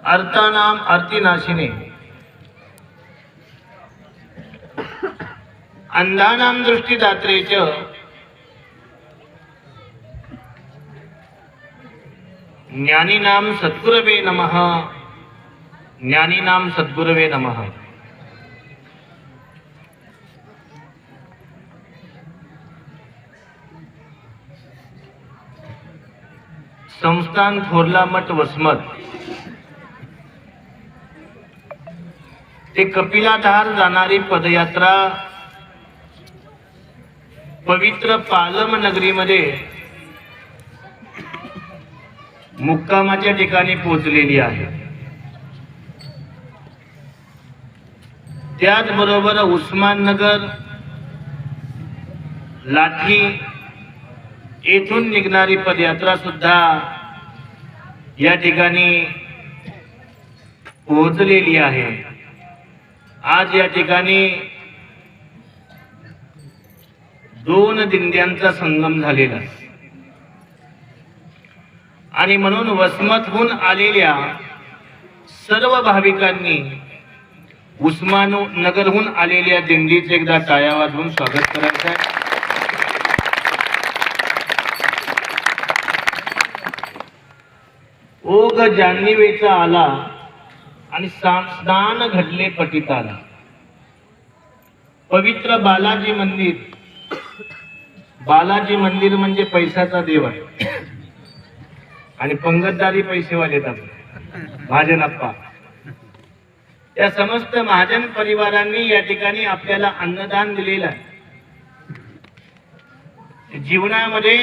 अर्थानाम अर्थीनाशिने अंधानां दृष्टिदात्रे च ज्ञानीनां सद्गुरवे नमः। ज्ञानीनां सद्गुरवे नमः। संस्थान थोरला मठ वसमत ते कपिलाधार जाणारी पदयात्रा पवित्र पालम नगरीमध्ये मुक्कामाच्या ठिकाणी पोहोचलेली आहे। त्याचबरोबर उस्माननगर लाठी येथून निघणारी पदयात्रा सुद्धा या ठिकाणी पोहोचलेली आहे। आज या ठिकाणी दोन दिंड्यांचा संगम झालेला आहे आणि म्हणून वसमतहून आलेल्या सर्व भाविकांनी उस्माननगरहून आलेल्या दिंडीचे एकदा टाळ्या वाजवून स्वागत करायचं आहे। ओघ जान्हवीचा आला आणि स्नान घडले पतिताला। पवित्र बालाजी मंदिर, बालाजी मंदिर म्हणजे पैशाचा देव आहे आणि पंगतदारी पैसेवाले येतात महाजनप्पा। या समस्त महाजन परिवारांनी या ठिकाणी आपल्याला अन्नदान दिलेलं आहे। जीवनामध्ये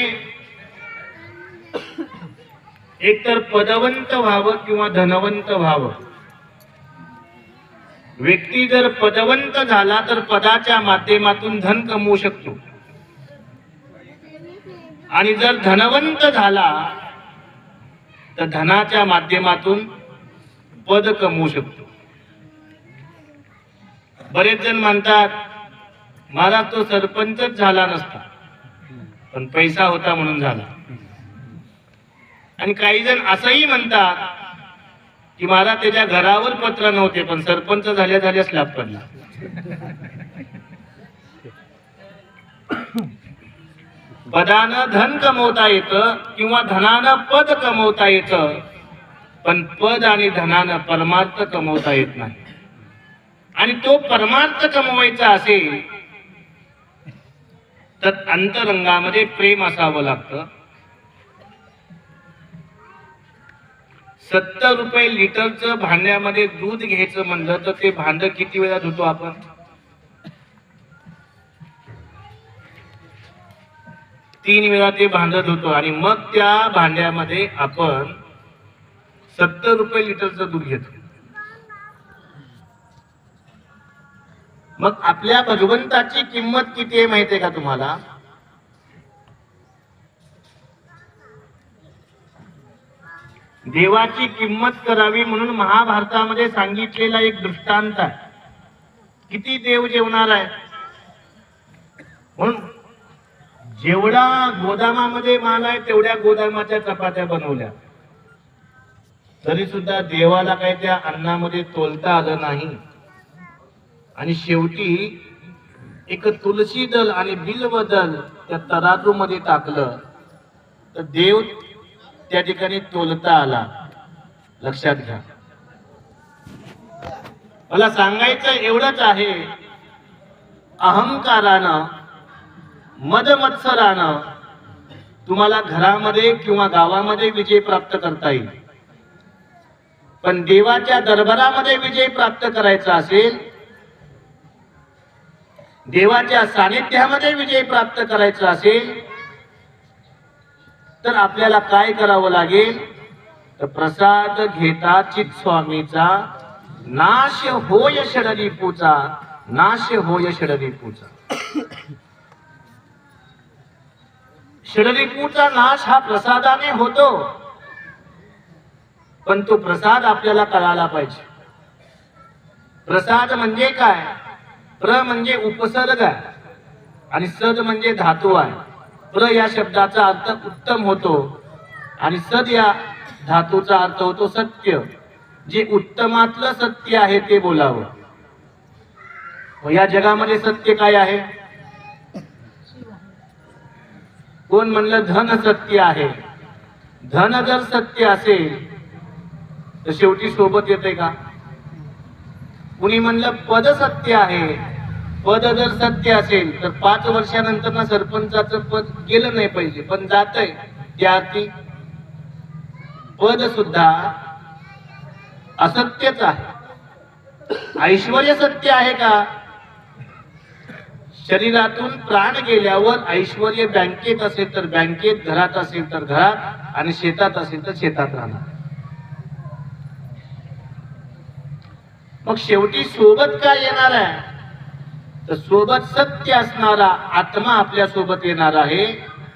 एकतर पदवंत व्हावं किंवा धनवंत व्हावं। व्यक्ती जर पदवंत झाला तर पदाच्या माध्यमातून धन कमवू शकतो आणि जर धनवंत झाला तर धनाच्या माध्यमातून पद कमवू शकतो। बरेच जण म्हणतात मला तो सरपंचच झाला नसता पण पैसा होता म्हणून झाला, आणि काही जण असंही म्हणतात की मला त्याच्या घरावर पत्र नव्हते पण सरपंच झाल्या झाल्या स्लॅब पडला। पदानं धन कमवता येतं किंवा धनानं पद कमवता येतं, पण पद आणि धनानं परमार्थ कमवता येत नाही। आणि तो परमार्थ कमवायचा असेल तर अंतरंगामध्ये प्रेम असावं लागतं। 70 रुपये लिटरचं भांड्यामध्ये दूध घ्यायचं म्हणलं तर ते भांड किती वेळा धुतो आपण? तीन वेळा ते भांड धुतो आणि मग त्या भांड्यामध्ये आपण 70 रुपये लिटरचं दूध घेतो। मग आपल्या भगवंताची किंमत किती आहे माहिती आहे का तुम्हाला? देवाची किंमत करावी म्हणून महाभारतामध्ये सांगितलेला एक दृष्टांत आहे। किती देव जेवणार आहे म्हणून जेवढा गोदामामध्ये माल आहे तेवढ्या गोदामाच्या चपात्या बनवल्या, तरी सुद्धा देवाला काही त्या अन्नामध्ये तोलता आलं नाही। आणि शेवटी एक तुलसी दल आणि बिल्व दल त्या तराजू मध्ये टाकलं तर देव त्या ठिकाणी तोलता आला। लक्षात घ्या। मला सांगायचं एवढंच आहे, अहंकारानं मदमत्सरानं तुम्हाला घरामध्ये किंवा गावामध्ये विजय प्राप्त करता येईल, पण देवाच्या दरबारामध्ये विजय प्राप्त करायचा असेल, देवाच्या सानिध्यामध्ये विजय प्राप्त करायचा असेल तर आपल्याला काय करावं लागेल? तर प्रसाद घेता चित स्वामीचा, नाश होय षडरिपूचा, नाश होय षडरिपूचा। षडरिपूचा नाश हा प्रसादाने होतो, पण तो प्रसाद आपल्याला कळाला पाहिजे। प्रसाद म्हणजे काय? प्र म्हणजे उपसर्ग आहे आणि सद म्हणजे धातू आहे। प्र या शब्दाचा अर्थ उत्तम होतो आणि सद या धातूचा अर्थ होतो सत्य। जे उत्तमातलं सत्य आहे ते बोलावं. व या जगामध्ये सत्य काय आहे? कोण म्हणलं धन सत्य आहे? धन जर सत्य असेल तर शेवटी सोबत येते का? कुणी म्हणलं पद सत्य आहे. पद जर सत्य असेल तर 5 वर्षानंतर ना सरपंचाचं पद गेलं नाही पाहिजे, पण जातंय त्याती. पद सुद्धा असत्यच आहे. ऐश्वर्य सत्य आहे का? शरीरातून प्राण गेल्यावर ऐश्वर्य बँकेत असेल तर बँकेत, घरात असेल तर घरात, आणि शेतात असेल तर शेतात राहणार. मग शेवटी सोबत काय येणार आहे? तर सोबत सत्य असणारा आत्मा आपल्या सोबत येणार आहे.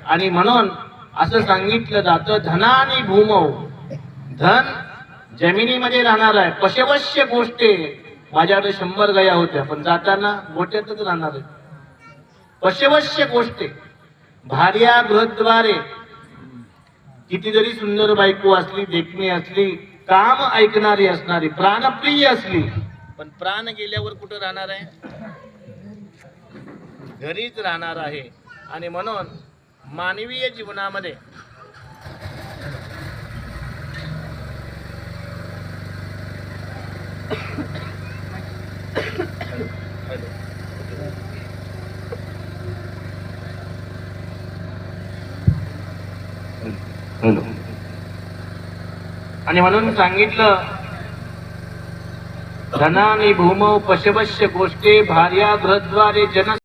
आणि म्हणून असं सांगितलं जातं, धनानी भूमौ, धन जमिनीमध्ये राहणार आहे. पशवश्य गोष्टी, माझ्याकडे 100 गाया होत्या पण जाताना गोट्यातच राहणार आहे. पशवश्य गोष्टी, भार्या गृहद्वारे, किती जरी सुंदर बायको असली, देखणी असली, काम ऐकणारी असणारी, प्राणप्रिय असली, पण प्राण गेल्यावर कुठं राहणार आहे? घरीच राहणार आहे. आणि म्हणून मानवीय जीवनामध्ये आणि म्हणून सांगितलं, धनानी भूमौ पशवश्य गोष्टे, भार्या गृहद्वारे जन